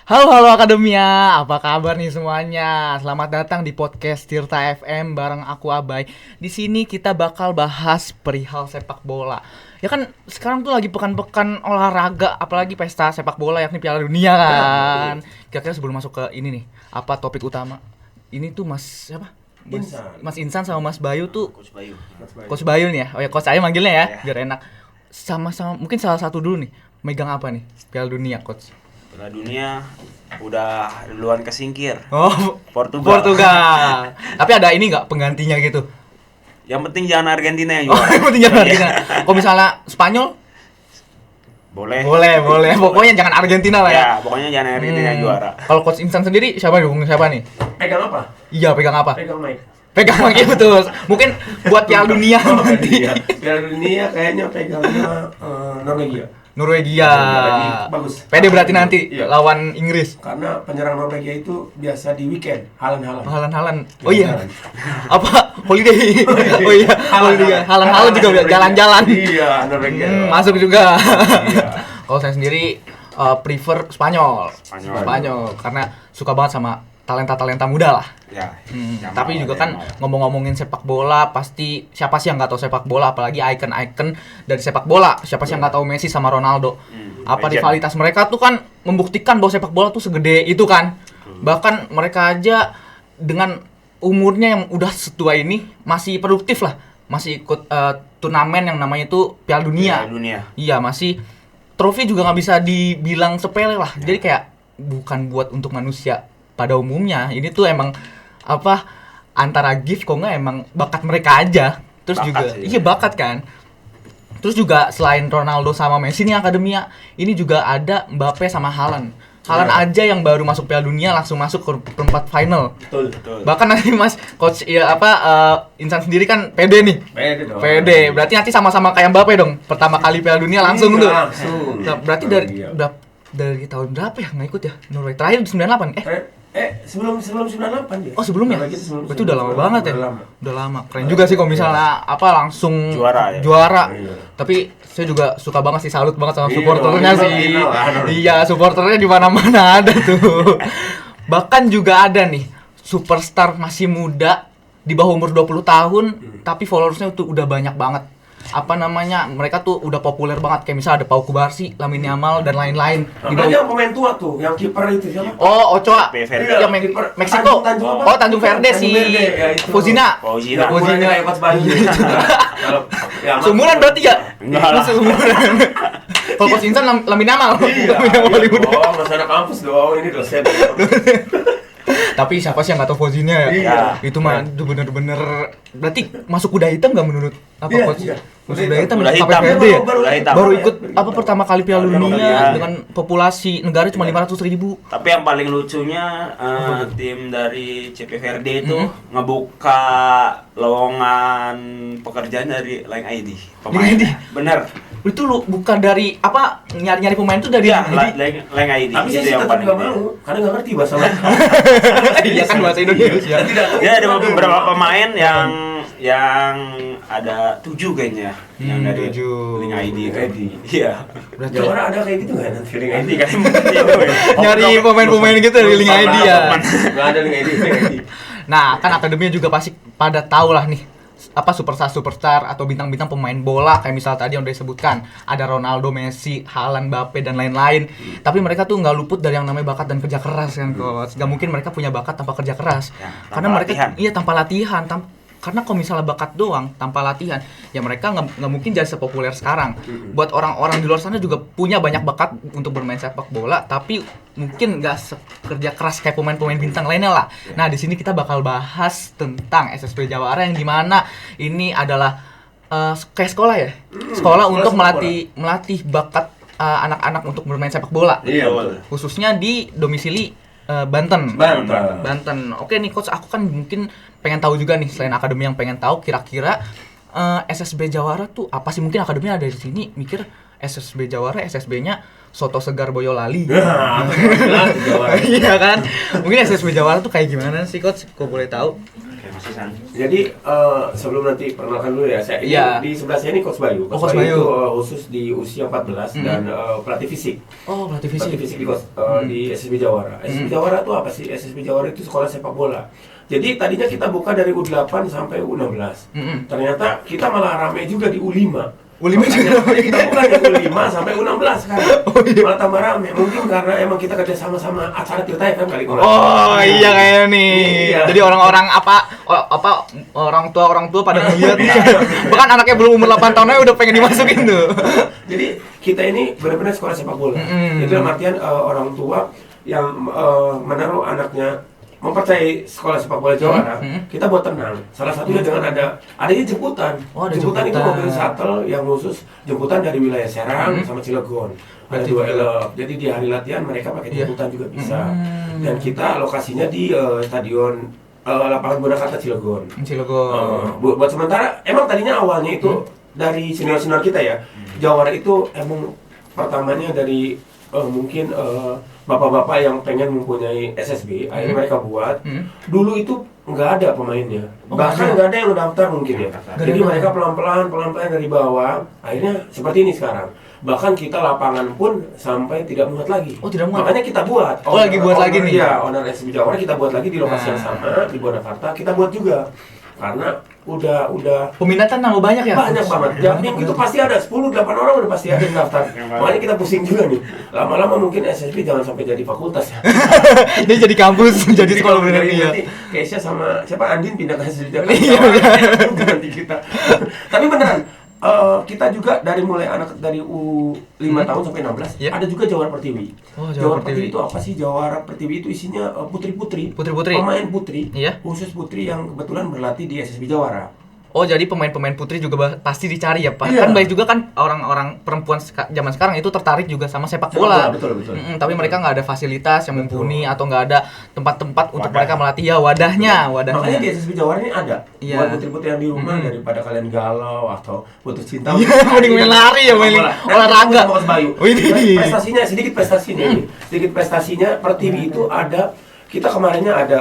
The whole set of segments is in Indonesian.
Halo Akademia, apa kabar nih semuanya? Selamat datang di podcast Tirta FM bareng aku Abai. Di sini kita bakal bahas perihal sepak bola. Ya kan sekarang tuh lagi pekan-pekan olahraga, apalagi pesta sepak bola yakni Piala Dunia kan. Kira-kira sebelum masuk ke ini nih, apa topik utama? Ini tuh Mas siapa? Mas Insan sama Mas Bayu tuh Coach Bayu nih ya. Oh ya Coach saya manggilnya ya, biar enak. Sama-sama mungkin salah satu dulu nih, megang apa nih? Piala Dunia, Coach. Piala Dunia udah duluan kesingkir. Oh, Portugal. Tapi ada ini nggak penggantinya gitu? Yang penting jangan Argentina yang Oh, juara. yang penting jangan Argentina. Kalau misalnya Spanyol? Boleh. Boleh. Pokoknya jangan Argentina lah ya. Ya, pokoknya jangan Argentina yang juara. Kalau Coach Insan sendiri siapa nih? Pegang apa? Iya, pegang apa? Pegang mic. Pegang lagi betul. Mungkin buat Piala Dunia nanti. Iya. Piala Dunia kayaknya pegangnya Norwegia. Norwegia. Bagus. Pede berarti nanti Iya. lawan Inggris. Karena penyerang Norwegia itu biasa di weekend, Haaland. Oh iya. Apa? Holiday. Oh iya. Holiday. Haaland juga jalan-jalan. Iya, Norwegia. Masuk juga. Iya. Kalau saya sendiri prefer Spanyol karena suka banget sama talenta muda lah. Ya. Tapi juga kan ngomongin sepak bola, pasti siapa sih yang nggak tahu sepak bola, apalagi icon dari sepak bola. Siapa sih yang nggak tahu Messi sama Ronaldo? Apa rivalitas mereka tuh kan membuktikan bahwa sepak bola tuh segede itu kan. Bahkan mereka aja dengan umurnya yang udah setua ini masih produktif lah, masih ikut turnamen yang namanya itu Piala Dunia. Iya, masih trofi juga nggak bisa dibilang sepele lah. Jadi kayak bukan buat untuk manusia pada umumnya. Ini tuh emang antara gift kok nggak emang bakat mereka aja. Terus bakat juga sih. Iya bakat kan. Terus juga selain Ronaldo sama Messi nih Akademia, ini juga ada Mbappe sama Haaland aja yang baru masuk Piala Dunia langsung masuk ke perempat final. Betul. Bahkan nanti Mas Coach Insan sendiri kan pede nih. Pede. Berarti nanti sama-sama kayak Mbappe dong. Pertama kali Piala Dunia langsung tuh. Langsung. Nah, berarti dari tahun berapa ya nggak ikut ya? Norway terakhir 98. Sebelum 98 dia. Oh, sebelumnya? Berarti udah lama banget ya? Udah lama. Keren juga sih kalau misalnya langsung juara. Iya. Tapi saya juga suka banget sih, salut banget sama supporternya sih. Iya, iya, supporternya di mana-mana ada tuh. Bahkan juga ada nih superstar masih muda di bawah umur 20 tahun tapi followersnya tuh udah banyak banget. Mereka tuh udah populer banget, kayak misalnya ada Pau Kubarsi, Lamine Yamal dan lain-lain. Yang pemain tua tuh, yang kiper itu siapa? Oh, Ochoa. Verde. Yang Meksiko. Tanjung Verde si Fozina. Kayak Coach Bayu. Seumuran berarti ya? Enggak lah. Seumuran. Kalau Coach Insan Lamine Yamal. Lamine Yamal Hollywood. Masih ada kampus dong, ini dosen. Tapi siapa sih yang nggak tahu Fozina ya? Iya. Itu mah bener-bener berarti masuk kuda hitam nggak menurut Coach? Iya. Masuk kuda hitam Kuda sampai hitam. Verde ya? Baru ikut Iya. pertama kali Piala Dunia dengan populasi negara cuma 500.000. Tapi yang paling lucunya tim dari CP Verde itu ngebuka lowongan pekerjaan dari Line ID. Line ID? Bener. Itu lu bukan dari nyari pemain itu dari Iya, Line ID. Tapi itu saya yang tetap paling nggak gede. mau, karena nggak ngerti bahasa lain. Iya kan bahasa Indonesia. Ya ada beberapa pemain yang ada 7 kayaknya yang dari 7. Link ID. Iya. Berarti Jawa ada kayak gitu nggak? Nanti link ID kan? nyari pemain-pemain gitu dari link ID ya. Nggak ada link ID. Nah, kan Akademia juga pasti pada tahu lah nih superstar atau bintang-bintang pemain bola kayak misal tadi yang udah disebutkan ada Ronaldo, Messi, Haaland, Mbappe dan lain-lain. Tapi mereka tuh nggak luput dari yang namanya bakat dan kerja keras kan, Coach. Nggak mungkin mereka punya bakat tanpa kerja keras. Ya, Karena mereka tanpa latihan. Karena kalau misalnya bakat doang tanpa latihan, ya mereka nggak mungkin jadi sepopuler sekarang. Buat orang-orang di luar sana juga punya banyak bakat untuk bermain sepak bola, tapi mungkin nggak kerja keras kayak pemain-pemain bintang lainnya lah. Nah, di sini kita bakal bahas tentang SSB Jawara yang dimana ini adalah kayak sekolah ya, sekolah untuk melatih bakat anak-anak untuk bermain sepak bola. Iya, betul. Khususnya di domisili Banten. Oke nih Coach, aku kan mungkin pengen tahu juga nih, selain Akademi yang pengen tahu kira-kira SSB Jawara tuh apa sih? Mungkin Akademi ada di sini mikir SSB Jawara, SSB-nya Soto Segar Boyolali. Jawara. Iya kan? Mungkin SSB Jawara tuh kayak gimana sih Coach? Kok boleh tahu? Masih San. Jadi sebelum nanti perkenalkan dulu ya, saya Iya. di sebelah saya ini Coach Bayu. Oh, Coach Bayu. Itu khusus di usia 14 dan pelatih fisik. Oh, pelatih Pelatih fisik. fisik di SSB Jawara. SSB Jawara itu apa sih? SSB Jawara itu sekolah sepak bola. Jadi tadinya kita buka dari U8 sampai U16. Ternyata kita malah rame juga di U5. U5 juga rame. Kita buka dari U5 sampai U16 kan. Malah tambah rame. Mungkin karena emang kita kerja sama-sama acara Tirta FM kali. Oh iya kayaknya nih. Iya. Jadi orang-orang orang tua pada ngeliat. Bahkan anaknya belum umur 8 tahun aja udah pengen dimasukin tuh. Jadi kita ini benar-benar sekolah sepak bola. Jadi dalam artian orang tua yang menaruh anaknya mempercayai sekolah sepak bola Jawara, kita buat tenang. Salah satunya dengan adanya jemputan. Oh, ada Jemputan itu jemputan. mobil shuttle yang khusus jemputan dari wilayah Serang sama Cilegon. Ada Berarti 2 juga. elok. Jadi di hari latihan mereka pakai Iya. jemputan juga bisa. Dan kita lokasinya di stadion lapangan Bonakarta Cilegon. Cilegon. Buat sementara, emang tadinya awalnya itu dari senior-senior kita ya, Jawara itu emang pertamanya dari mungkin bapak-bapak yang pengen mempunyai SSB, akhirnya mereka buat. Dulu itu nggak ada pemainnya, Oh, bahkan nggak nggak ada yang daftar mungkin ya. Nggak Jadi ada. mereka pelan-pelan dari bawah, akhirnya seperti ini sekarang. Bahkan kita lapangan pun sampai tidak muat lagi. Oh, tidak muat. Makanya kita buat. Oh, lagi buat lagi nih. Iya, owner SSB Jawara kita buat lagi di lokasi Nah. yang sama di Bonakarta. Kita buat juga karena udah Peminatan nambah banyak ya? banyak banget. Jadi itu pasti ada 10-8 orang udah pasti ada yang daftar. Makanya kita pusing juga nih. Lama-lama mungkin SSB jangan sampai jadi fakultas ya. Dia jadi kampus, jadi sekolah bener Jadi nih ya. nanti Keisha sama siapa Andin pindah ke SSB Jakarta. Iya. Nanti kita. Tapi beneran kita juga dari mulai anak dari U5 tahun sampai 16 Iya. ada juga Jawara Pertiwi. Oh, Jawara Jawara Pertiwi. Pertiwi itu apa sih? Jawara Pertiwi itu isinya putri-putri. Putri-putri. Pemain putri. Iya. Khusus putri yang kebetulan berlatih di SSB Jawara. Oh, jadi pemain-pemain putri juga pasti dicari ya, Pak? Iya. Kan banyak juga kan orang-orang perempuan zaman sekarang itu tertarik juga sama sepak Sepak bola. bola, betul. Tapi mereka nggak ada fasilitas yang Betul. mumpuni atau nggak ada tempat-tempat untuk Wadah. mereka melatih ya wadahnya. Makanya di SSB Jawara ini ada Iya. buat putri-putri yang di rumah daripada kalian galau atau putus cinta. Iya, mending main lari ya, main olahraga. Wih, Widih. sedikit prestasinya ini. Sedikit prestasinya Pertiwi itu ada, kita kemarinnya ada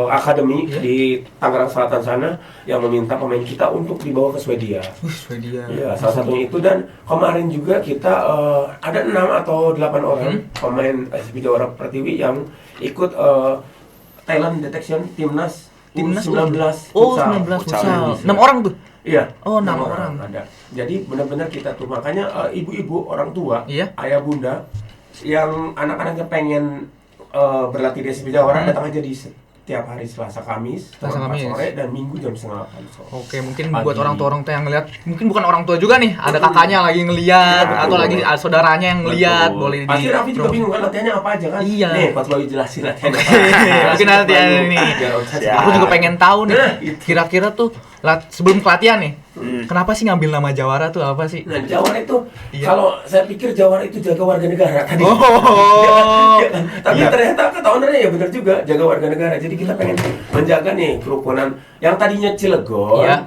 akademi di Tangerang Selatan sana yang meminta pemain kita untuk dibawa ke Swedia. Swedia. Iya, salah satunya itu. Dan kemarin juga kita ada 6 atau 8 orang pemain SSB Jawara Pertiwi yang ikut talent detection timnas Timnas U19 Oh, futsal. 19 Futsal. futsal. 6 orang tuh. Iya. Oh, 6 enam orang. ada. Jadi benar-benar kita tuh makanya ibu-ibu, orang tua, Iya. ayah bunda yang anak-anaknya pengen berlatih di SSB Jawara datang aja di setiap hari Selasa Kamis, Selasa, jam 4 Kamis. sore dan Minggu jam 7:30 sore. Oke, mungkin Pagi. buat orang tua yang ngelihat, mungkin bukan orang tua juga nih, ada kakaknya lagi ngelihat Iya, atau lagi ada saudaranya yang ngelihat, Betul. boleh Pasti di Raffi juga bingung kan latihannya apa aja kan? Iya. Nih, Coach Bayu jelasin latihannya. Mungkin nanti ada nih. Siap. Aku juga pengen tahu nih, Nah, itu. kira-kira tuh sebelum pelatihan nih, kenapa sih ngambil nama Jawara tuh apa sih? Nah, Jawara itu Iya. kalau saya pikir Jawara itu jaga warga negara tadi. Oh. Iya kan? Tapi Iya. ternyata kata ownernya ya benar juga, jaga warga negara. Jadi kita pengen menjaga nih kerukunan yang tadinya Cilegon. Iya.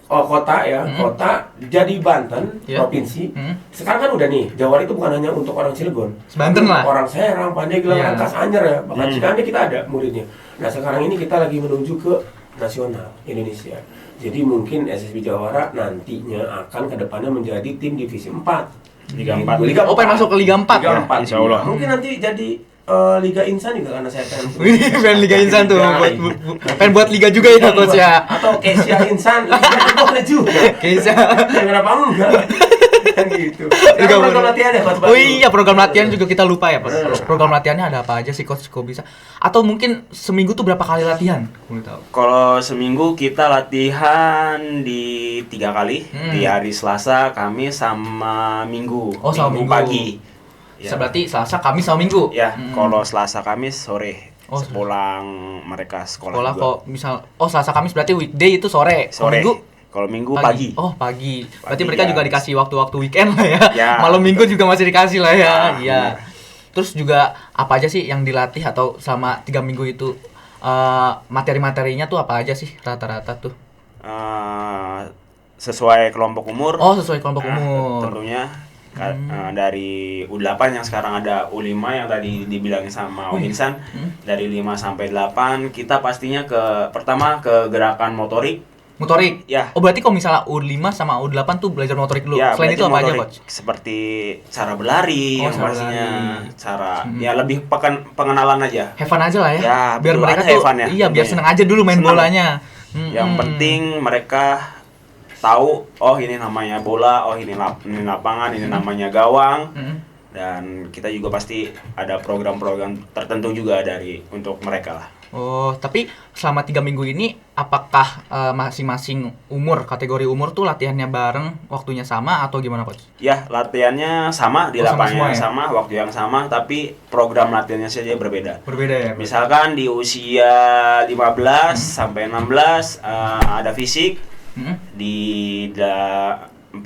Kota ya, kota jadi Banten, Iya. provinsi. Sekarang kan udah nih, Jawara itu bukan hanya untuk orang Cilegon. Banten lah. Orang Serang, Pandeglang, Iya. Rangkas, Anyer ya. Bahkan Cikande kita ada muridnya. Nah, sekarang ini kita lagi menuju ke nasional Indonesia. Jadi mungkin SSB Jawara nantinya akan kedepannya menjadi tim divisi 4. Liga 4. Oh, pengen masuk ke Liga 4 Liga ya? 4. Insya Allah. Mungkin nanti jadi Liga Insan juga karena saya pengen. Wih, pengen Liga Insan tuh, pengen buat liga juga ya coach ya. Atau Kesia Insan, boleh juga. Keisha. Kenapa enggak? Kan gitu. Juga Kan program bener. latihan ya, Coach Oh Bayu? iya, program latihan juga kita lupa ya, Pak. Program latihannya ada apa aja sih coach, kok bisa? Atau mungkin seminggu tuh berapa kali latihan? Boleh tahu. Kalau seminggu kita latihan di 3 kali, di hari Selasa, Kamis, sama Minggu. Oh, sama Minggu. pagi. Ya. Berarti Selasa, Kamis sama Minggu. Ya, kalau Selasa, Kamis sore. Oh, Sepulang mereka sekolah, Sekolah juga. kok misal Selasa Kamis berarti weekday itu sore. Kalau Sore. Minggu Kalau Minggu pagi. Oh, pagi. Berarti Pagi, mereka ya. juga dikasih waktu-waktu weekend lah ya. Ya, Malam Minggu juga masih dikasih lah ya. Ah, Iya. bener. Terus juga apa aja sih yang dilatih atau selama 3 minggu itu materi-materinya tuh apa aja sih rata-rata tuh? Sesuai kelompok umur. Oh, sesuai kelompok Nah, umur. Tentunya Dari U8 yang sekarang ada U5 yang tadi dibilangin sama Om Insan. Dari 5 sampai 8 kita pastinya pertama ke gerakan motorik. Motorik? Ya. Oh berarti kalau misalnya U5 sama U8 tuh belajar motorik dulu. Ya, Selain itu apa aja, Coach? Seperti cara berlari, yang cara pastinya berlari. cara ya lebih pengenalan aja. Have fun aja lah ya. Ya, biar betul, mereka ada tuh have fun ya, iya, biar tentunya. seneng aja dulu main Seneng. bolanya. Yang penting mereka tahu, oh ini namanya bola, oh ini lapangan, ini namanya gawang. Dan kita juga pasti ada program-program tertentu juga untuk mereka lah. Oh, tapi selama 3 minggu ini apakah masing-masing kategori umur tuh latihannya bareng, waktunya sama atau gimana, Coach? Ya, latihannya sama, di Oh, sama lapangan semua yang ya? sama, waktu yang sama, tapi program latihannya saja berbeda. Berbeda ya? Misalkan di usia 15 sampai 16 ada fisik, di 14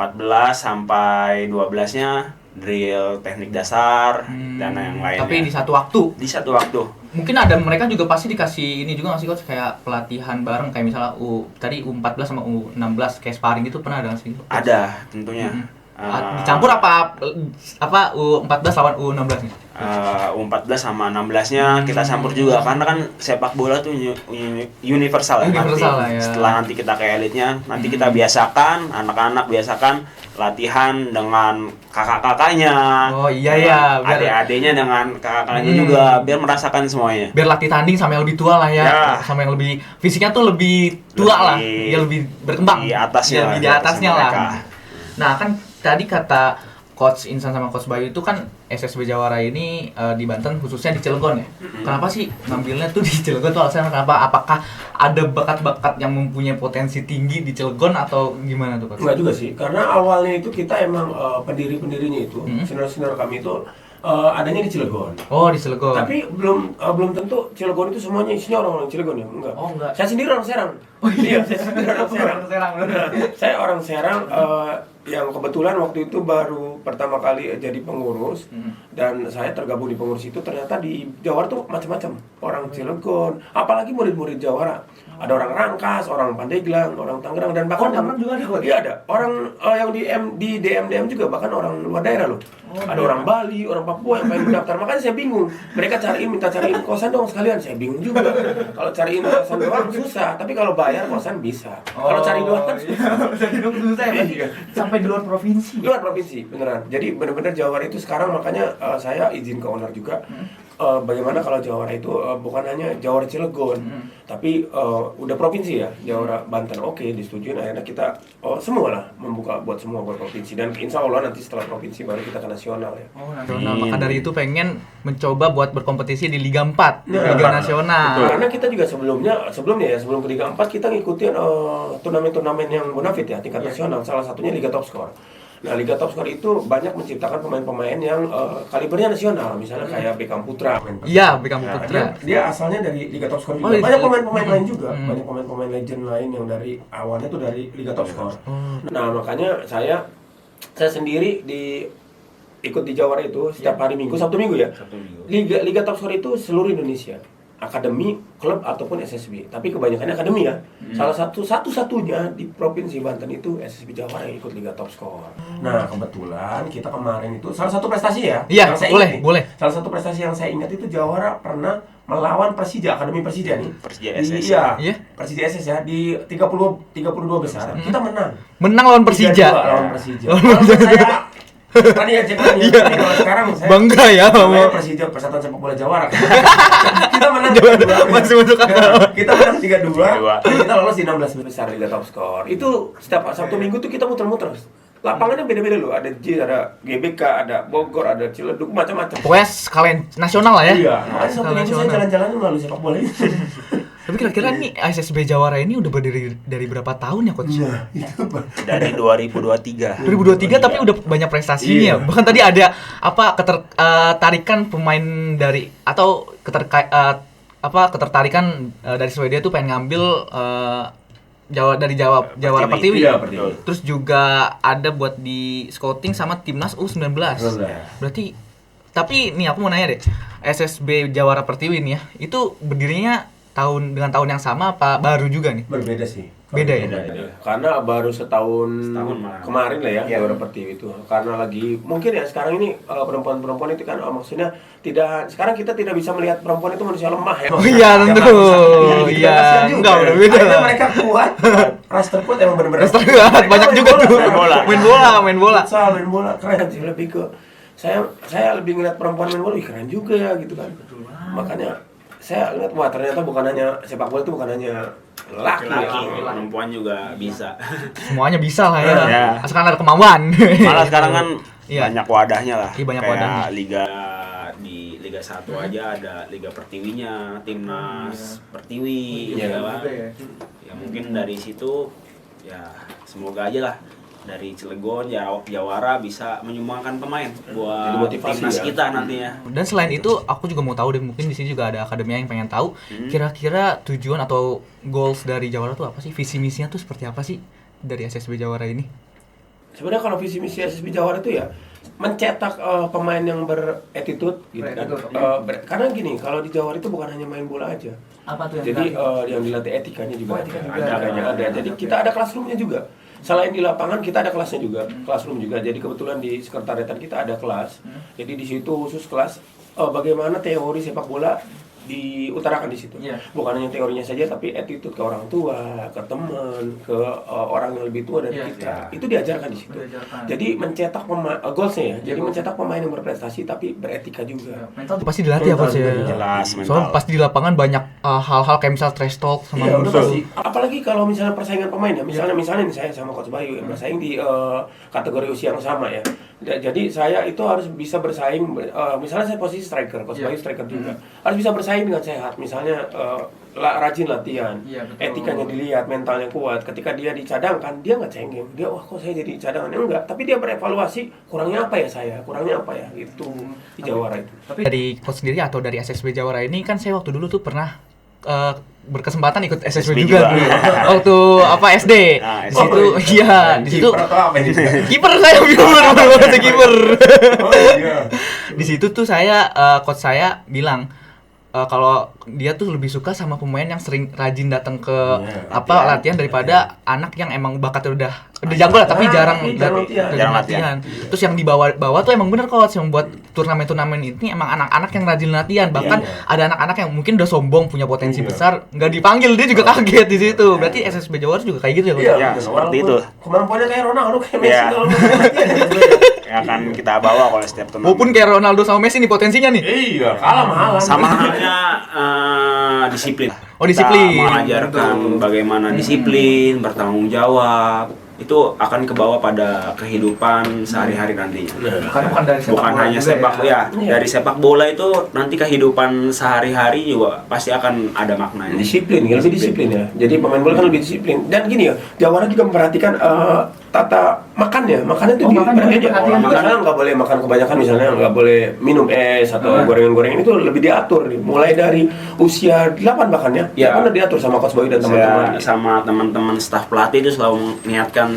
sampai 12-nya drill teknik dasar dan yang lainnya. Tapi di satu waktu? Di satu waktu. Mungkin ada mereka juga pasti dikasih ini juga nggak sih, Coach, kayak pelatihan bareng kayak misalnya tadi U14 sama U16 kayak sparring gitu, pernah ada nggak sih? Ada tentunya. Dicampur apa U14 lawan U16 nih? U14 sama 16-nya kita campur juga karena kan sepak bola tuh universal ya. Universal lah Nanti, ya. Setelah nanti kita ke elitnya, nanti kita biasakan anak-anak biasakan latihan dengan kakak-kakaknya. Oh iya ya, biar Adik-adiknya dengan kakak-kakaknya juga biar merasakan semuanya. biar latih tanding sama yang lebih tua lah ya, Ya. sama yang lebih fisiknya tuh lebih tua lah, dia lebih berkembang. Di atasnya Ya, lah, di atasnya lah. mereka. Nah kan tadi kata Coach Insan sama Coach Bayu itu kan SSB Jawara ini di Banten khususnya di Cilegon ya. Kenapa sih ngambilnya tuh di Cilegon tuh alasannya kenapa? Apakah ada bakat-bakat yang mempunyai potensi tinggi di Cilegon atau gimana tuh, Coach? Enggak juga sih, karena awalnya itu kita emang pendiri-pendirinya itu, senior-senior kami itu adanya di Cilegon. Oh, di Cilegon. Tapi belum tentu Cilegon itu semuanya isinya orang-orang Cilegon ya, enggak. Oh, enggak. Saya sendiri orang Serang. Iya, saya sendiri orang Serang. Serang. Saya orang Serang yang kebetulan waktu itu baru pertama kali jadi pengurus dan saya tergabung di pengurus itu. Ternyata di Jawara tuh macam-macam orang Cilegon, apalagi murid-murid Jawara. Ada orang Rangkas, orang Pandeglang, orang Tangerang, dan bahkan Tangerang juga ada, Coach? Iya ada. Orang yang di DM juga bahkan orang luar daerah loh. Ada orang Bali, orang Papua yang pengen mendaftar. Makanya saya bingung. Mereka minta cariin kosan dong sekalian. Saya bingung juga. Kalau cariin kosan doang susah, tapi kalau bayar kosan bisa. Kalau cari doang kan susah. Cari doang susah ya, berarti Iya. sampai di luar provinsi. Luar provinsi, beneran. Jadi benar-benar Jawara itu sekarang makanya saya izin ke owner juga. Bagaimana kalau Jawara itu bukan hanya Jawara Cilegon, tapi udah provinsi ya, Jawara Banten. Oke, disetujuin akhirnya kita semua lah membuka buat semua buat provinsi, dan insya Allah nanti setelah provinsi baru kita ke nasional ya. Oh, nasional. Maka dari itu pengen mencoba buat berkompetisi di Liga 4, Nah, Liga Nasional. Karena kita juga sebelum ke Liga 4 kita ngikutin turnamen-turnamen yang bonafit ya, tingkat nasional. Salah satunya Liga Top Score. Nah, Liga Top Score itu banyak menciptakan pemain-pemain yang kalibernya nasional, misalnya kayak Beckham Putra. Iya, Beckham Nah, Putra. dia asalnya dari Liga Top Score juga. Oh, iya. Banyak pemain-pemain lain juga, banyak pemain-pemain legend lain yang dari awalnya tuh dari Liga Top Score. Nah, makanya saya sendiri ikut di Jawara itu setiap hari Minggu, Sabtu Minggu ya. Sabtu Minggu. Liga Top Score itu seluruh Indonesia. Akademi, klub ataupun SSB. Tapi kebanyakannya akademi ya. Salah satu-satunya di Provinsi Banten itu SSB Jawara yang ikut Liga Top Score. Nah, kebetulan kita kemarin itu salah satu prestasi ya. Iya, yang saya boleh, ingat nih. boleh. Salah satu prestasi yang saya ingat itu Jawara pernah melawan Persija, Akademi Persija nih. Persija Di- SS. Iya. Iya. Persija SS ya di 32 besar. Kita menang. Menang lawan 3-2 Persija. lawan Persija. Walaupun saya tadi ya cek lagi ya. Kalau sekarang saya Bangga ya namanya sama Persija Persatuan Sepak Bola Jawara. Kita menang 3-2. masih masuk akal. Kita menang 3-2. 3-2. Dan kita lolos di 16 besar Liga Top Score. Itu setiap Sabtu Minggu tuh kita muter-muter. Lapangannya beda-beda loh. Ada ada GBK, ada Bogor, ada Ciledug, macam-macam. Pokoknya sekalian nasional lah ya. Iya, makanya Sabtu Skala Minggu saya nasional. jalan-jalan melalui sepak bola itu. Tapi kira-kira nih SSB Jawara ini udah berdiri dari berapa tahun ya, Coach? Nah, itu Dari 2023. 2023 tapi udah banyak prestasinya. Iya. Bahkan tadi ada apa ketertarikan pemain dari atau ketertarikan dari Swedia tuh pengen ngambil Jawara Pertiwi. Iya, Pertiwi. Terus juga ada buat di scouting sama timnas U19. Berarti tapi nih aku mau nanya deh. SSB Jawara Pertiwi nih ya, itu berdirinya dengan tahun yang sama apa baru juga nih? Berbeda sih. Beda ya? Karena baru setahun malah. kemarin lah ya juara Pertiwi itu. Karena lagi mungkin ya sekarang ini perempuan-perempuan itu kan maksudnya sekarang kita tidak bisa melihat perempuan itu manusia lemah ya. Oh iya tentu. Iya, enggak udah beda. Karena mereka kuat. Raster kuat emang benar-benar. Raster kuat, banyak juga tuh. Main bola. Main bola keren sih, lebih ke saya lebih ngeliat perempuan main bola, keren juga ya gitu kan. Makanya saya lihat wah ternyata bukan hanya sepak bola itu bukan hanya laki, perempuan juga bisa. Semuanya bisa lah ya. Ya. Asalkan ada kemauan. Malah sekarang kan Iya. banyak wadahnya lah. Iya, banyak Kayak wadahnya. liga di Liga 1 aja ada Liga Pertiwinya, Timnas Pertiwi Iya, kan. Ya mungkin dari situ ya semoga aja lah dari Cilegon, Jawara bisa menyumbangkan pemain Jadi buat motivasi timnas ya. kita nantinya. Dan selain itu, aku juga mau tahu deh, mungkin di sini juga ada akademi yang pengen tahu kira-kira tujuan atau goals dari Jawara tuh apa sih? Visi misinya tuh seperti apa sih dari SSB Jawara ini? Sebenarnya kalau visi misi SSB Jawara itu ya mencetak pemain yang beretitude gitu kan. Karena gini, kalau di Jawara itu bukan hanya main bola aja. Apa tuh yang Jadi dilatih? yang dilatih etikanya juga etika juga ada. Jadi kita ada classroomnya juga. Selain di lapangan kita ada kelasnya juga, classroom juga. Jadi kebetulan di sekretariatan kita ada kelas. Jadi di situ khusus kelas bagaimana teori sepak bola diutarakan di situ. Iya. Bukan hanya teorinya saja, tapi attitude ke orang tua, ke teman, ke orang yang lebih tua dari Iya, kita. Itu diajarkan di situ. Diajarkan. Jadi mencetak goalsnya ya. Jadi Iya, mencetak pemain yang berprestasi tapi beretika juga. Mental Pasti dilatih apa sih? Jelas Soalnya mental. pasti di lapangan banyak hal-hal kayak misal trash talk sama Iya, udah musuh. pasti. Apalagi kalau misalnya persaingan pemain ya, misalnya nih saya sama Coach Bayu yang bersaing di kategori usia yang sama ya. Jadi saya itu harus bisa bersaing. Misalnya saya posisi striker, Coach Bayu striker juga. Harus bisa bersaing dengan sehat. Misalnya rajin latihan, Iya, betul. etikanya dilihat, mentalnya kuat. Ketika dia dicadangkan, dia nggak cengeng. Dia wah kok saya jadi cadangan enggak. Tapi dia berevaluasi kurangnya apa ya saya, kurangnya apa ya gitu di Jawara itu. Tapi Dari coach sendiri atau dari SSB Jawara ini kan saya waktu dulu tuh pernah berkesempatan ikut SSB SSB juga juga. dulu. Waktu apa SD. Nah, Di situ iya, di situ Kiper atau apa ini? kiper saya bener kiper. Oh iya. Di situ tuh saya coach saya bilang kalau dia tuh lebih suka sama pemain yang sering rajin datang ke latihan daripada anak yang emang bakatnya udah jago lah tapi jarang Jarang latihan. Terus yang dibawa tuh emang bener coach yang buat turnamen-turnamen ini emang anak-anak yang rajin latihan. Bahkan ada anak-anak yang mungkin udah sombong punya potensi besar nggak dipanggil dia juga kaget di situ. Berarti SSB Jawara juga kayak gitu ya coach? Iya, Ya, betul. seperti Walaupun itu. Kemampuannya kayak Ronaldo, kayak Messi Iya. kalau main latihan. Ya akan kita bawa kalau setiap turnamen. Walaupun kayak Ronaldo sama Messi nih potensinya nih. Iya, kalah mahalan. Sama halnya disiplin. Oh, disiplin. Kita mengajarkan bagaimana disiplin, bertanggung jawab. Itu akan kebawa pada kehidupan sehari-hari nantinya. bukan dari sepak Bukan bola hanya juga sepak ya. dari sepak bola itu nanti kehidupan sehari-hari juga pasti akan ada maknanya. Disiplin, ya, lebih disiplin ya. Jadi pemain bola kan lebih disiplin. Dan gini ya, Jawara juga memperhatikan tata makannya. Makannya itu makan juga diperhatikan. diperhatikan. Misalnya nggak boleh makan kebanyakan, misalnya nggak boleh minum es atau gorengan-gorengan itu lebih diatur nih. Mulai dari usia 8 bahkan ya. Ya. Itu udah diatur sama Coach Boy dan teman-teman. Saya sama teman-teman staf pelatih itu selalu mengingatkan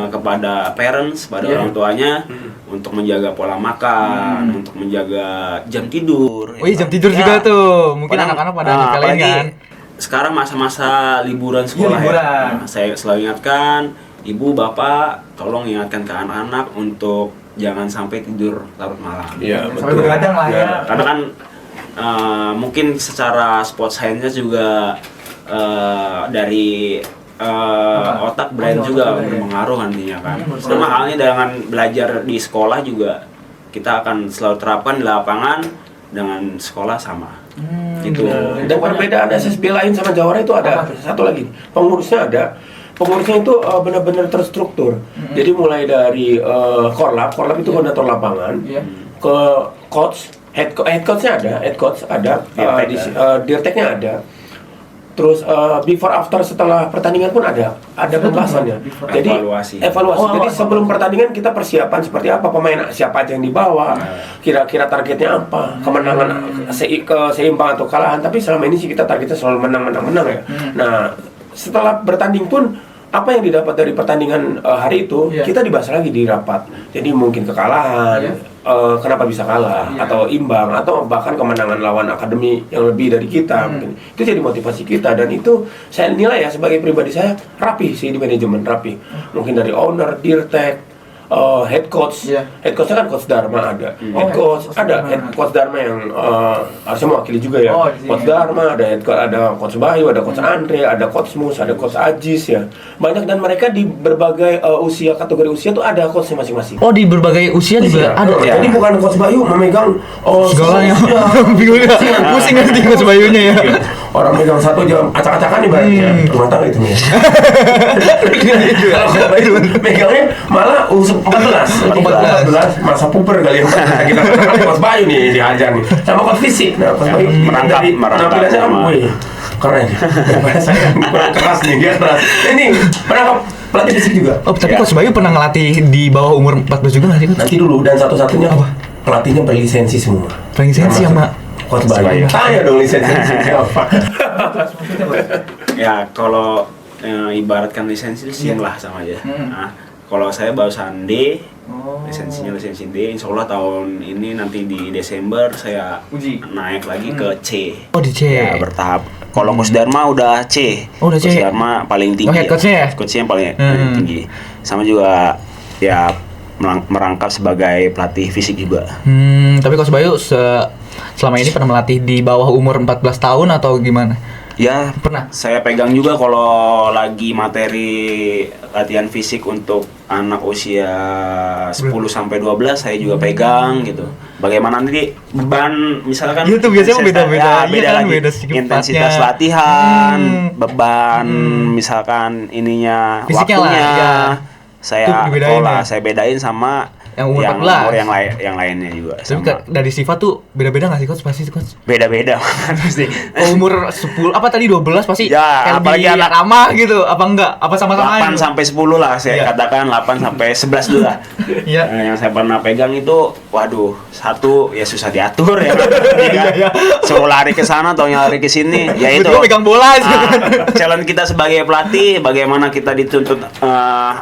kepada parents, pada orang tuanya untuk menjaga pola makan, untuk menjaga jam tidur. Oh iya jam tidur juga tuh. Mungkin anak-anak pada nyepelin apalagi kan. Sekarang masa-masa liburan sekolah liburan. ya. Nah, saya selalu ingatkan, ibu, bapak, tolong ingatkan ke anak-anak untuk jangan sampai tidur larut malam. Iya, Sampai begadang lah ya. Karena kan mungkin secara sport science juga dari otak brain juga berpengaruh nantinya kan. Sama halnya dengan belajar di sekolah juga kita akan selalu terapkan di lapangan dengan sekolah sama. Gitu. Dan perbedaan SSB lain sama Jawara itu ada satu lagi. Pengurusnya ada. Pengurusnya itu benar-benar terstruktur. Jadi mulai dari korlap itu koordinator lapangan, Iya. ke coach, head coachnya ada, dirteknya ada. Terus before after setelah pertandingan pun ada pembahasannya. Jadi Evaluasi. Jadi sebelum pertandingan kita persiapan seperti apa, pemain siapa aja yang dibawa, kira-kira targetnya apa, kemenangan seimbang atau kalahan. Tapi selama ini sih kita targetnya selalu menang ya. Nah, setelah bertanding pun apa yang didapat dari pertandingan hari itu kita dibahas lagi di rapat. Jadi mungkin kekalahan, kenapa bisa kalah atau imbang atau bahkan kemenangan lawan akademi yang lebih dari kita mungkin. Itu jadi motivasi kita, dan itu saya nilai ya sebagai pribadi saya rapi sih di manajemen, rapi. Mungkin dari owner, dirtek, head coach, head coachnya kan coach Dharma ada, head coach ada, head coach Dharma yang harusnya mewakili juga ya, coach Dharma ada, ada coach Bayu, ada coach Andre, ada coach Mus, ada coach Ajis ya, banyak, dan mereka di berbagai usia, kategori usia tuh ada coachnya masing-masing. Oh, di berbagai usia juga ada. Jadi bukan coach Bayu memegang segalanya. Bingung ya, pusing nanti coach Bayunya ya. Orang megang satu jam acak-acakan ibaratnya rumah tangga itu nih. Kalau Bayu megangnya malah 14 masa puber kali yang kita Coach Bayu nih diajar nih sama Coach fisik. Nah, Coach Bayu merangkap penampilannya kan keren. Daripada saya kurang keras nih, dia keras. Ini merangkap pelatih fisik juga. Oh, tapi Coach Bayu pernah ngelatih di bawah umur 14 juga nggak sih? Nanti dulu, dan satu-satunya pelatihnya berlisensi semua. Berlisensi sama Coach Bayu. Tanya dong lisensi apa? Ya kalau ibaratkan lisensi SIM lah sama aja. Nah, kalau saya barusan D, lisensinya lisensi D. Insya Allah tahun ini nanti di Desember saya naik lagi ke C. Oh, di C. Ya, bertahap. Kalau Coach Dharma udah C. Oh, udah C. Coach Dharma paling tinggi. Oh, head coachnya ya? Coachnya yang paling tinggi. Sama juga ya merangkap sebagai pelatih fisik juga. Tapi Coach Bayu selama ini pernah melatih di bawah umur 14 tahun atau gimana? Ya, Pernah. Saya pegang juga kalau lagi materi latihan fisik untuk anak usia 10 sampai 12 saya juga pegang gitu. Bagaimana nanti beban misalkan Iya tuh biasanya beda-beda. Ya, Iya beda kan, lagi. beda sedikit Intensitas empatnya. latihan, beban misalkan ininya Fisiknya waktunya. lah, ya. Saya Itu dibedain olah, ya? saya bedain sama Yang umur 14. umur yang lainnya juga. Tapi Sama. dari sifat tuh beda-beda nggak sih Coach? Pasti Coach. Beda-beda pasti. Oh, umur 10 apa tadi 12 pasti Ya, kayak apalagi lebih anak- ramah gitu. Apa enggak? Apa sama-sama 8 sampai 10 lah saya Iya. katakan 8 sampai 11 dulu lah. Iya. Yang saya pernah pegang itu waduh, satu ya susah diatur ya. Iya. Suruh lari ke sana atau lari ke sini, ya itu. Betul pegang bola aja kan. Challenge kita sebagai pelatih bagaimana kita dituntut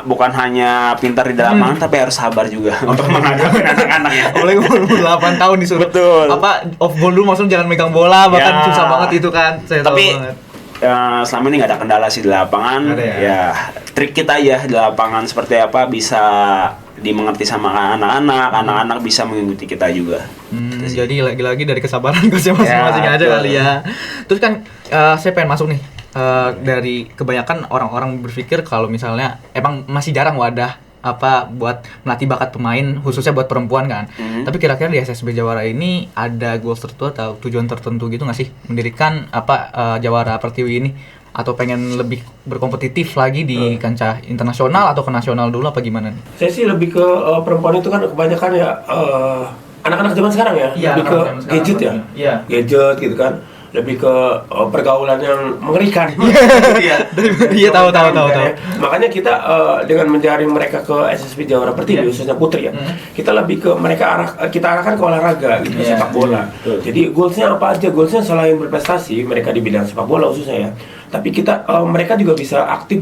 bukan hanya pintar di lapangan tapi harus sabar juga untuk menghadapi anak-anaknya. Apalagi umur 8 tahun disuruh Betul. apa off ball dulu, maksudnya jangan megang bola, bahkan Ya. susah banget itu kan. Saya tahu Tapi banget. selama ini nggak ada kendala sih di lapangan. Ada ya? Ya trik kita aja di lapangan seperti apa bisa dimengerti sama anak-anak bisa mengikuti kita juga. Gitu sih. Jadi lagi-lagi dari kesabaran coachnya masing-masing Ya, aja betul. kali ya. Terus kan saya pengen masuk nih dari kebanyakan orang-orang berpikir kalau misalnya emang masih jarang wadah apa buat melatih bakat pemain khususnya buat perempuan kan. Tapi kira-kira di SSB Jawara ini ada goals tertentu atau tujuan tertentu gitu nggak sih mendirikan apa Jawara Pertiwi ini, atau pengen lebih berkompetitif lagi di kancah internasional atau ke nasional dulu apa gimana nih? Saya sih lebih ke perempuan itu kan kebanyakan ya anak-anak zaman sekarang ya, lebih ke gadget ya, Iya. gadget gitu kan, lebih ke pergaulan yang mengerikan. Iya, tahu. Makanya kita dengan menjaring mereka ke SSB Jawara Pertiwi khususnya putri ya, kita lebih ke kita arahkan ke olahraga gitu, sepak bola. Jadi goalsnya apa aja? Goalsnya selain berprestasi mereka di bidang sepak bola khususnya ya, tapi mereka juga bisa aktif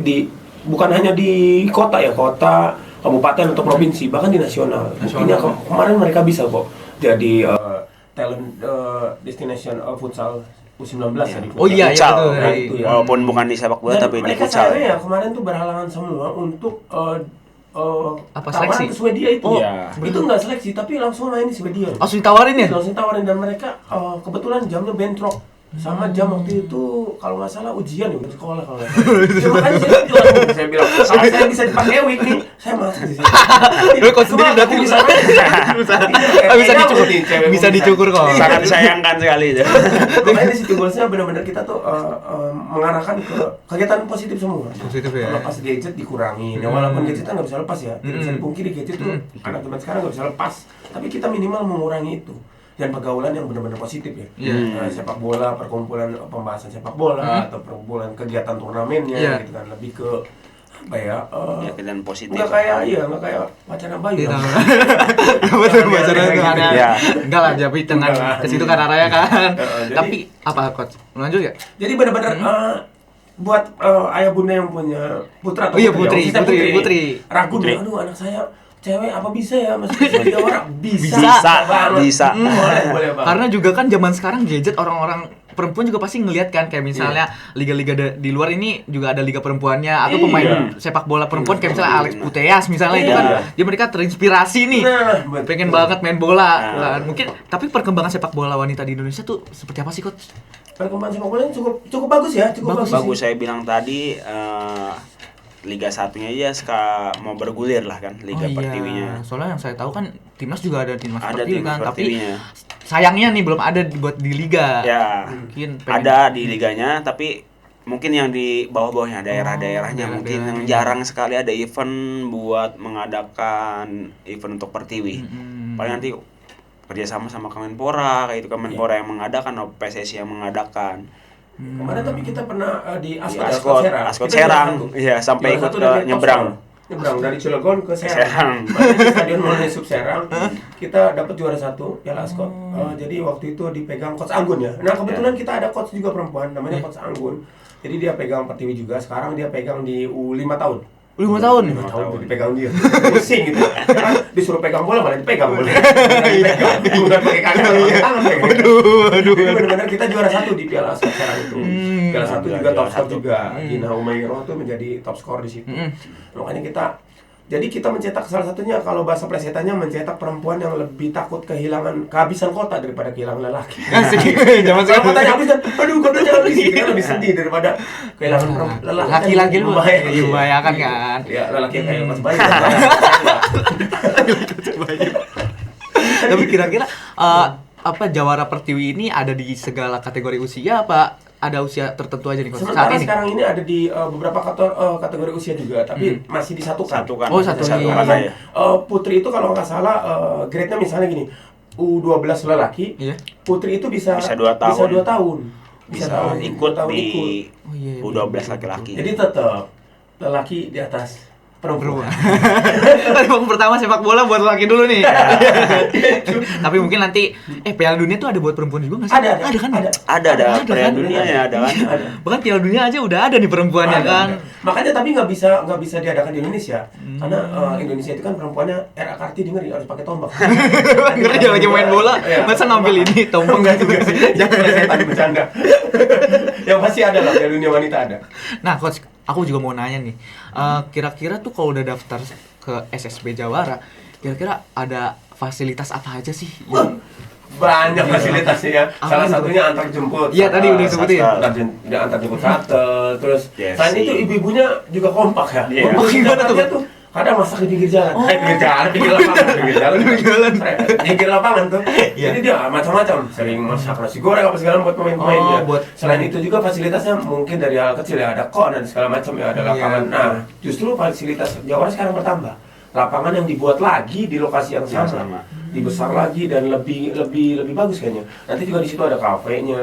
bukan hanya di kota ya, kota, kabupaten atau provinsi, bahkan di nasional. Buktinya kemarin mereka bisa kok jadi talent destination futsal U19 ya di futsal. Oh iya, Futsal. betul. Nah, itu ya. Walaupun bukan di sepak bola Dan tapi di mereka futsal. sayangnya ya kemarin tuh berhalangan semua untuk Apa, tawaran seleksi? ke Swedia itu. Oh, Ya. Itu nggak seleksi tapi langsung main di Swedia. Langsung ditawarin ya? Langsung tawarin, dan mereka kebetulan jamnya bentrok sama jam waktu itu kalau nggak salah ujian ya, sekolah kalau nggak salah. Ya, makanya saya bilang kalau saya bisa dipakai week nih saya masuk di sini. Lu kok sendiri Cuma berarti aku bisa bisa Kayak dicukur, nih, cewek bisa dicukur kok. Sangat disayangkan sekali itu. Makanya di situ goalsnya benar-benar kita tuh mengarahkan ke kegiatan positif semua. Positif ya. Kalau lepas gadget dikurangin. Ya walaupun gadget kan nggak bisa lepas ya. Tidak bisa dipungkiri gadget tuh anak zaman sekarang nggak bisa lepas. Tapi kita minimal mengurangi itu. Dan pergaulan yang benar-benar positif ya. Sepak bola, perkumpulan pembahasan sepak bola atau perkumpulan kegiatan turnamennya gitu kan, lebih ke apa ya? Dan positif. Nggak kayak wacana Bayu. Iya, lah. betul bahasanya itu Gitu. aneh. Ya. Enggak lah, tapi dengan Enggak lah. ke situ kan arahnya kan. Jadi- Tapi apa coach? Lanjut ya? Jadi benar-benar buat ayah bunda yang punya putra atau Oh iya, putri, putri. ragu Putri. nih, aduh anak saya cewek apa bisa ya masuk ke Jawara? Bisa. Bisa. Boleh banget. Karena juga kan zaman sekarang gadget orang-orang perempuan juga pasti ngelihat kan kayak misalnya liga-liga di luar ini juga ada liga perempuannya atau pemain sepak bola perempuan kayak misalnya Alex Putellas misalnya itu kan dia mereka terinspirasi nih pengen banget main bola kan. Mungkin tapi perkembangan sepak bola wanita di Indonesia tuh seperti apa sih Coach? Perkembangan sepak bola cukup bagus ya, cukup bagus. Bagus saya bilang tadi Liga 1-nya aja mau bergulir lah kan Liga Pertiwinya. Soalnya yang saya tahu kan timnas juga ada timnas Ada Pertiwi timnas kan, tapi Pertiwinya. sayangnya nih belum ada dibuat di liga. Ya, Mungkin pengen- ada di liganya tapi mungkin yang di bawah-bawahnya daerah-daerahnya daerah-daerahnya. mungkin yang jarang sekali ada event buat mengadakan event untuk Pertiwi. Paling nanti kerjasama sama Kemenpora kayak itu Kemenpora yang mengadakan atau PSSI yang mengadakan. Kemarin tapi kita pernah di Di Ascot Ascot Kita Serang. juara satu. Iya, sampai Juara ikut satu ke dari top nyebrang. score. Nyebrang dari Cilegon ke Serang. Serang. Makanya di Stadion Maulana Yusuf Serang kita dapat juara 1 Piala Ascot. Jadi waktu itu dipegang Coach Anggun ya. Nah, kebetulan kita ada coach juga perempuan namanya Coach Anggun. Jadi dia pegang Pertiwi juga. Sekarang dia pegang di U5 tahun. 5 tahun. 5 tahun tuh dipegang dia. Pusing gitu. Kan disuruh pegang bola malah dipegang bola. Bukan pakai kaki malah pakai tangan pegang. Jadi benar-benar kita juara 1 di Piala Ascot Serang itu. Piala 1 juga top skor juga. Gina Umairo tuh menjadi top skor di situ. Makanya kita mencetak salah satunya kalau bahasa plesetannya mencetak perempuan yang lebih takut kehabisan kota daripada kehilangan lelaki. Asik. Zaman Kalau sekarang kotanya habis kan, aduh kotanya habis gitu kan lebih sedih daripada kehilangan lelaki. laki-laki lu Membahayakan. membahayakan kan. Ya lelaki yang kayak Mas Bayu. Tapi kira-kira apa Jawara Pertiwi ini ada di segala kategori usia apa ada usia tertentu aja nih Coach? Sementara Saat ini. sekarang ini ada di beberapa kategori usia juga, tapi masih disatukan. Satukan. Oh, satu. Karena Iya. kan putri itu kalau nggak salah grade-nya misalnya gini, U12 lelaki, Iya. putri itu bisa 2 tahun. Bisa 2 tahun. Bisa tahun, ikut 2 tahun di Oh iya. U12 laki-laki. Jadi tetap lelaki di atas perempuan. Babak pertama sepak bola buat laki dulu nih. Tapi mungkin nanti Piala Dunia tuh ada buat perempuan juga nggak sih? Ada kan? ada. ada Ada Piala kan? Dunia ya ada kan. Ada. Bahkan Piala Dunia aja udah ada nih perempuannya Ada, kan. ada. Makanya tapi nggak bisa diadakan di Indonesia karena Indonesia itu kan perempuannya RA Kartini ngeri harus pakai tombak. Ngeri dia lagi main bola, Iya. masa ngambil ini tombak Enggak juga sih. Jangan setan bercanda. Yang pasti ada lah Piala Dunia wanita ada. Nah, Coach, aku juga mau nanya nih. Kira-kira tuh kalau udah daftar ke SSB Jawara, kira-kira ada fasilitas apa aja sih? Banyak fasilitasnya ya. Salah Apa itu? satunya antar jemput. Iya, tadi udah disebutin. Antar jemput shuttle, terus Yes, selain itu ibu-ibunya juga kompak ya. Iya. Untuk Oh, gimana tuh? Jakarta tuh kadang masak di pinggir jalan. Oh. Pinggir jalan, pinggir lapangan, pinggir jalan. Pinggir lapangan tuh. Iya. Jadi dia macam-macam, sering masak nasi goreng apa segala buat pemain-pemainnya. Oh, buat Selain itu juga fasilitasnya mungkin dari hal kecil ya, ada kon dan segala macam ya, ada Iya. lapangan. Nah, justru fasilitas Jawara sekarang bertambah. Lapangan yang dibuat lagi di lokasi yang sama. Dibesar lagi dan lebih bagus kayaknya. Nanti juga di situ ada kafenya,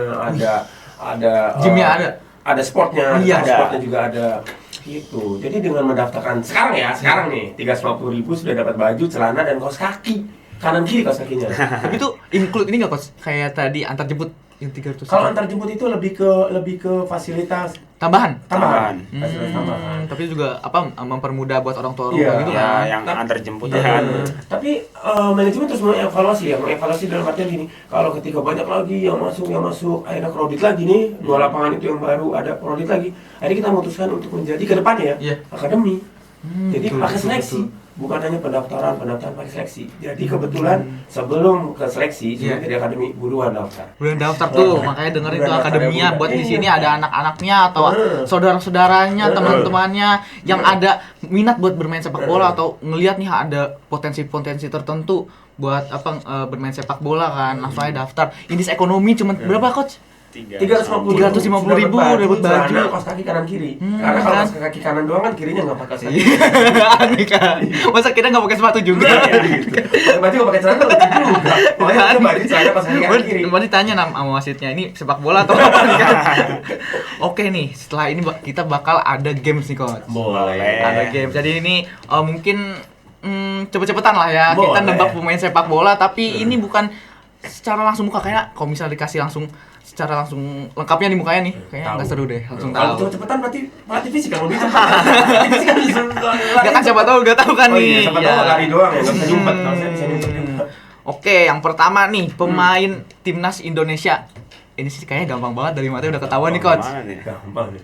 ada Gymnya ada? ada sportnya, Iya, ada ada. sportnya juga ada. Gitu. Jadi dengan mendaftarkan sekarang nih 350.000 sudah dapat baju, celana dan kaos kaki. Kanan kiri kaos kakinya. Tapi itu include ini nggak Coach? Kayak tadi antar jemput yang 300. Kalau antar jemput itu lebih ke fasilitas tambahan. tambahan. Fasilitas tambahan. Tapi juga mempermudah buat orang tua Iya. gitu Ya, kan. yang antar jemputnya Iya. kan. Tapi manajemen terus mengevaluasi dalam artian gini, kalau ketika banyak lagi yang masuk, akhirnya kredit lagi nih, 2 lapangan itu yang baru ada kredit lagi, akhirnya kita memutuskan untuk menjadi ke depannya ya, Iya. akademi. Jadi betul, pakai betul, seleksi, betul. bukan hanya pendaftaran pakai seleksi. Jadi kebetulan sebelum ke seleksi, Iya. sebelum jadi akademi, buruan daftar. Udah daftar tuh, makanya dengerin Udah tuh daftar akademinya ya, buat di Bunda. sini Iya. ada anak-anaknya atau saudara-saudaranya, teman-temannya yang ada minat buat bermain sepak bola atau ngelihat nih ada potensi-potensi tertentu buat bermain sepak bola kan. Langsung aja daftar. Indeks ekonomi cuma berapa Coach? 350.000 dapat baju. celana, kaos kaki kanan kiri. Karena kalau kan? kaos kaki kanan doang kan kirinya nggak pakai kaos kaki. Aneh kan. Masa kita nggak pakai sepatu juga? Pakai baju nggak pakai celana lucu juga. Makanya itu baju celana pas kaki kanan kiri. Mau ditanya sama wasitnya ini sepak bola atau apa nih kan? Oke nih, setelah ini kita bakal ada games nih Coach. Boleh. Ada games. Jadi ini mungkin cepet-cepetan lah ya. Kita Boleh. nebak pemain sepak bola tapi ini bukan secara langsung muka kayak kalau misalnya dikasih langsung secara langsung lengkapnya di mukanya nih kayaknya nggak seru deh langsung Kalau tahu. cepet-cepetan berarti pelatih fisik kan lebih cepat. Fisik kan bisa Nggak kan siapa tahu nggak tahu kan Oh nih. iya, siapa Iya. tahu lari doang ya, nggak bisa nyumpet. Kalau saya bisa nyumpet juga. Oke, yang pertama nih pemain timnas Indonesia. Ini sih kayaknya gampang banget dari matanya udah ketahuan nih coach. Mana nih? Gampang nih.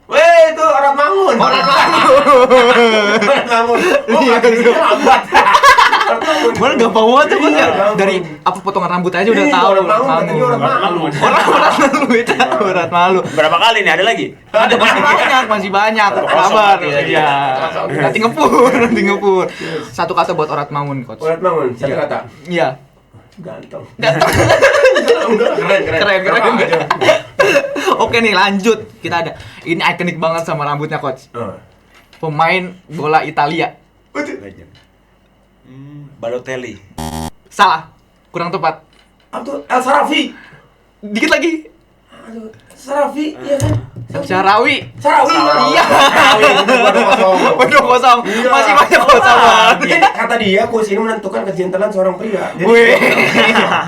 Weh, itu orang Mangun. Orang Mangun. Oh, Iya, fisiknya lambat. Mana gampang banget tuh coach ya. Iya, gampang. Dari apa potongan rambut aja udah Iya, tahu. orang Mangun, katanya orang Mangun. Orang malu itu berat malu. Berapa kali nih? Ada lagi? Ada masih banyak. Sabar. Iya. Nanti ngepur. Satu kata buat Orat Mangun coach. Orang Mangun, satu kata. Iya. Ganteng. Ganteng. Keren. Oke nih lanjut. Kita ada. Ini ikonik banget sama rambutnya coach. Pemain bola Italia. Balotelli. Salah. Kurang tepat. Apa tuh? El Sarafi. Dikit lagi. Aduh, Sarafi, iya kan? Syarawi. Sarawi. Iya. Waduh kosong. Iya. Masih banyak kosongan. Kata dia, coach ini menentukan kejantanan seorang pria. Jadi, Wih.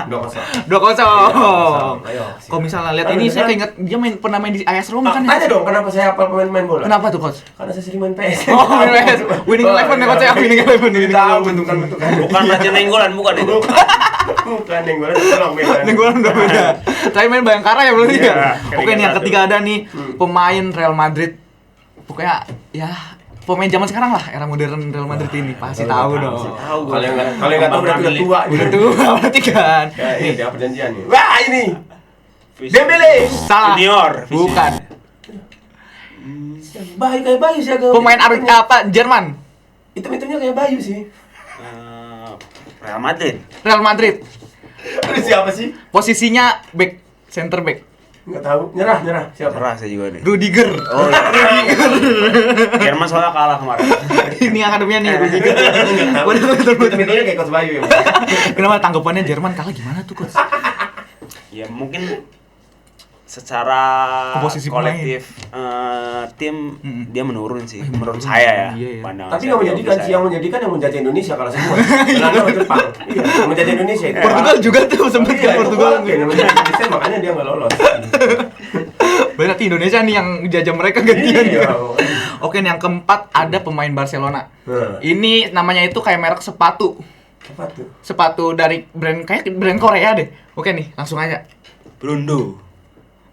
2-0. 2-0. Ayo. Kalau misalnya lihat ini saya keinget dia pernah main di AS Roma kan Tanya ya? dong, kenapa saya hafal pemain bola? Kenapa tuh coach? Karena saya sering main PS. Oh, main PS. Winning Eleven ya coach ya, Winning Eleven. Tahu bentukan-bentukan. Bukan Raja Nenggolan, bukan itu. Bukan yang bola tolong beda. Ini gue udah beda. Tapi main Bayangkara ya belum Iya, ya? Oke nih yang satu. ketiga ada nih pemain Real Madrid. Pokoknya ya pemain zaman sekarang lah era modern Real Madrid ini pasti tahu dong. Tahu gue. Kalau yang nggak tahu berarti udah tua. Udah tua berarti kan. Ya, ini dia perjanjian nih. Wah, ini. Fisik. Dembele. Salah. Junior. Bukan. Bayu kayak Bayu sih agak. Pemain apa? Jerman. Hitam-hitamnya kayak Bayu sih. Real Madrid. Real Madrid. Ini siapa sih? Posisinya back, center back. Enggak tahu. Nyerah. Siapa? Cerah saya juga nih. Rudiger. Oh, Jerman soalnya kalah kemarin. Ini akademinya nih Rudiger. Hitam-hitamnya kayak Coach Bayu ya. Kenapa tanggapannya Jerman kalah gimana tuh coach? Ya mungkin secara Komposisi pemain. kolektif tim Mm-mm. dia menurun sih Eh, menurut menurun. saya ya. Iya, iya. Pandangan Tapi saya, yang menjadikan POV sih saya. yang menjadikan yang menjajah Indonesia kalau semua. Belanda sama Jepang. Iya, yang menjajah Indonesia itu. Portugal juga tuh sempet Iya, ke Portugal. yang menjajah Indonesia makanya dia nggak lolos. Berarti Indonesia nih yang jajah mereka gantian. Iya. Oke, nih yang keempat ada pemain Barcelona. Nah, Ini namanya itu kayak merek sepatu. apa tuh? Sepatu dari kayak brand Korea deh. Oke nih, langsung aja. Brundo.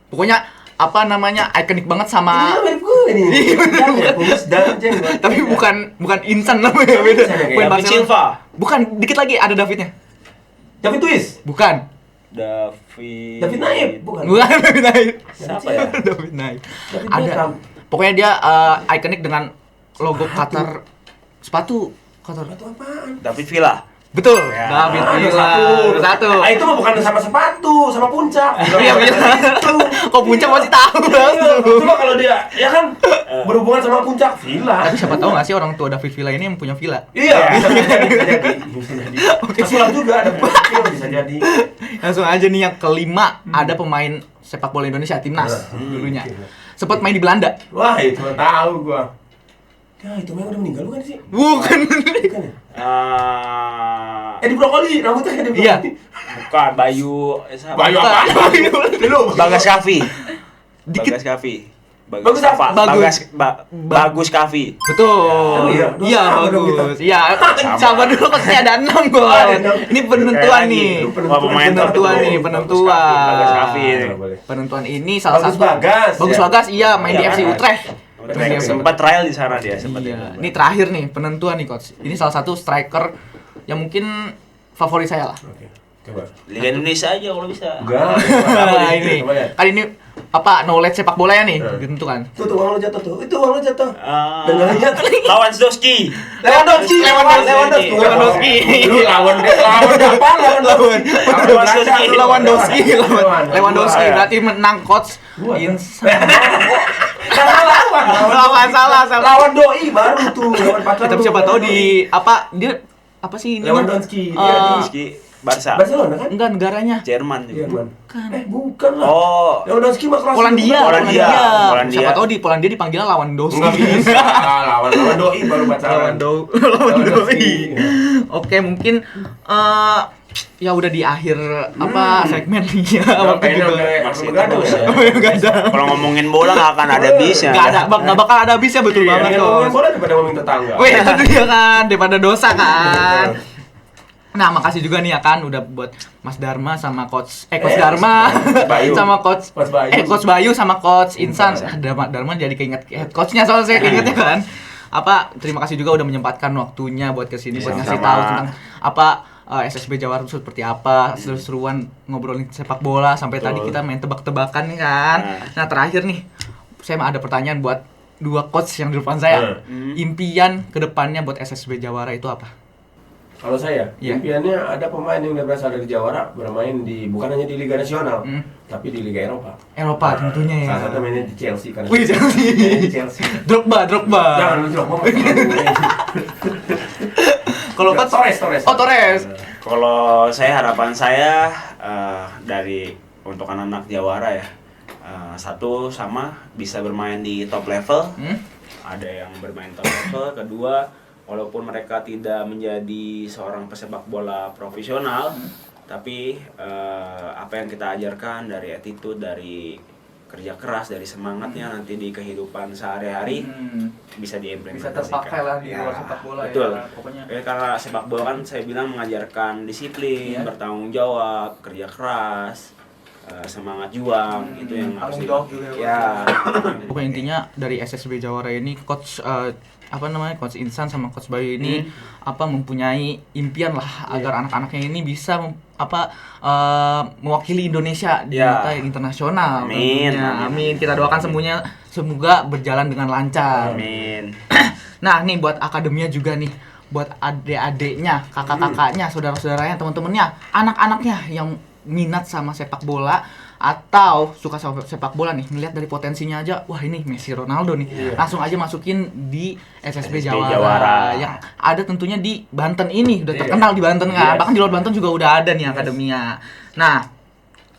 Pokoknya apa namanya ikonik banget sama Ini mirip gue nih. Iya, Dan ya, kumis dan jenggot. tapi bukan insan namanya beda. Insan ya, kayak Pemain David Barcelona. Silva. Bukan, dikit lagi ada Davidnya. David Luiz. Bukan. David Naib, bukan. Bukan David Naib. Siapa ya? David Naib. David Ada. Beckham. Pokoknya dia ikonik dengan logo Qatar sepatu Qatar. Sepatu apaan? David Villa. Betul. Ya. David Villa. Satu. Ah, itu mah bukan sama sepatu, sama puncak. Iya, Itu. Kok puncak masih tahu Iya, langsung. Coba kalau dia, ya kan berhubungan sama puncak villa. Tapi siapa tahu nggak sih orang tua David Villa ini yang punya villa? Iya, bisa jadi. Mas Sulam juga ada puncaknya bisa jadi. Langsung aja nih yang kelima ada pemain sepak bola Indonesia timnas dulunya. Sempat main di Belanda. Wah, itu mah tahu gua. Ya, itu mah yang udah meninggal bukan sih? Bukan. Bukan ya? Di Brokoli, rambutnya kayak di Brokoli. Iya. Bukan Bayu. Bayu apa? Lu. Bagas Kavi. Dikit. Bagas Kavi. Bagus apa? apa? Bagus Kavi. Betul. Iya, Iya, sama dong kita. bagus. Iya, sabar dulu kosnya ada 6, Bos. ada enam. Ini penentuan Kayak nih. lagi. Wah, pemain Penentuan top nih, tuh. penentuan. Bagas Kavi. Penentuan ini salah Bagus satu Bagas, Bagus ya? Bagas, iya main di Iya, FC Bagas. Utrecht. Sempat trial di sana dia sempat. Iya. Ini terakhir nih penentuan nih coach. Ini salah satu striker yang mungkin favorit saya lah. Oke, coba. Liga Indonesia aja kalau bisa. Enggak. Nah, ini kan ini apa knowledge sepak bola ya nih ditentukan. Tuh uang lu jatuh tuh. Itu uang lu jatuh. Ah, Dan nggak lihat. lawan Zoski. Lewandowski. Lewandowski. Lu lawan apa? Lewandowski. Lewandowski Dua, ya. berarti menang coach. Dua, kan? Insan. Lawan. Salah. Lawan doi baru tuh. Lawan pacar. Tapi siapa tahu di apa dia apa sih ini? Lewandowski. Eh, Zoski Barca. Barcelona kan? Enggak negaranya. Jerman juga. Jerman. Bukan. Bukan lah. Oh, Lewandowski mah kelas. Polandia. Polandia. Siapa tahu di Polandia dipanggilnya Lewandowski. Enggak bisa. Lawan doi baru pacaran. Lewandowski. Lewandowski. Oke, mungkin ya udah di akhir segmen nih ya. Waktu juga. Masih Begadang terus ya? ya. Begadang. Kalau ngomongin bola nggak akan ada habisnya. Nggak bakal ada habisnya, betul banget Ngomongin kok. bola daripada ngomongin tetangga. Wih, itu dia kan, daripada dosa kan. Nah, makasih juga nih ya kan udah buat Mas Dharma sama Coach Dharma Bayu. sama Coach Coach Bayu. Bayu sama Coach Insan. Insan. Dharma jadi keinget head coachnya soalnya saya keingetnya kan. Terima kasih juga udah menyempatkan waktunya buat kesini buat ngasih Sama-sama. tahu tentang SSB Jawara itu seperti apa, seru-seruan ngobrolin sepak bola sampai tadi kita main tebak-tebakan nih kan. Nah, terakhir nih saya ada pertanyaan buat dua coach yang di depan saya. Impian kedepannya buat SSB Jawara itu apa? Kalau saya, Iya. impiannya ada pemain yang berasal dari Jawara bermain bukan hanya di Liga Nasional, tapi di Liga Eropa. Eropa tentunya ya. Salah satu mainnya di Chelsea kan. Wih, Chelsea. Di Chelsea. Drogba. Jangan lu Drogba. Kalau coach Torres. Oh, Torres. Kalau saya harapan saya dari untuk anak-anak Jawara ya, satu sama bisa bermain di top level. Ada yang bermain top level. Kedua, walaupun mereka tidak menjadi seorang pesepak bola profesional, tapi apa yang kita ajarkan dari attitude, dari kerja keras, dari semangatnya nanti di kehidupan sehari-hari bisa Bisa diimplementasikan. terpakai lah di luar Ya, sepak bola betul. ya pokoknya. Karena sepak bola kan saya bilang mengajarkan disiplin, bertanggung jawab, kerja keras, semangat juang, itu yang harus tanggung jawab juga ya. Pokoknya intinya dari SSB Jawara ini coach Coach Insan sama Coach Bayu ini mempunyai impian lah agar anak-anaknya ini bisa mewakili Indonesia di mata internasional. Amin. Tentunya. Amin. Kita doakan semoga berjalan dengan lancar. Amin. Nah, nih buat akademinya juga nih, buat adik-adiknya, kakak-kakaknya, saudara-saudaranya, teman-temannya, anak-anaknya yang minat sama sepak bola atau suka sama sepak bola nih, melihat dari potensinya aja, wah ini Messi Ronaldo nih, langsung aja masukin di SSB Jawara yang ada tentunya di Banten ini, udah terkenal di Banten kan, bahkan di luar Banten juga udah ada nih akademinya. Nah,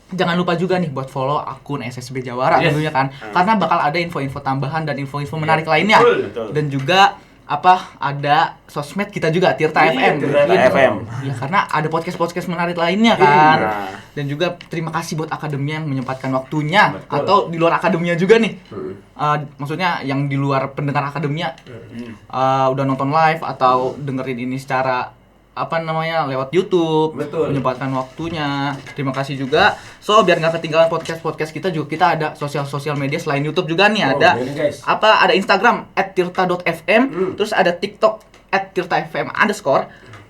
jangan lupa juga nih buat follow akun SSB Jawara tentunya kan, karena bakal ada info-info tambahan dan info-info menarik lainnya. Betul. Dan juga ada sosmed kita juga, Tirta FM. Tirta FM. Ya, karena ada podcast menarik lainnya kan. Nah. Dan juga terima kasih buat akademi yang menyempatkan waktunya. Atau di luar akademinya juga nih. Maksudnya yang di luar pendengar akademinya udah nonton live atau dengerin ini secara lewat YouTube. Betul. Menyempatkan waktunya. Terima kasih juga. So, biar nggak ketinggalan podcast kita juga, kita ada sosial media selain YouTube juga nih, ada ini guys. ada Instagram @tirta.fm, terus ada TikTok @tirta_fm_,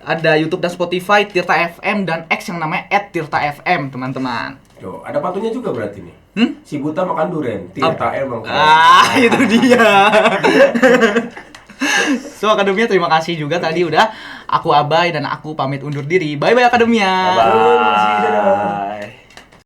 ada YouTube dan Spotify Tirta FM, dan X yang namanya @tirta_fm, teman-teman. Tuh, ada patunya juga berarti nih. Si buta makan durian, Tirta emang. Itu dia. So, akademia terima kasih juga tadi udah. Aku Abai dan aku pamit undur diri. Bye bye akademia. Bye.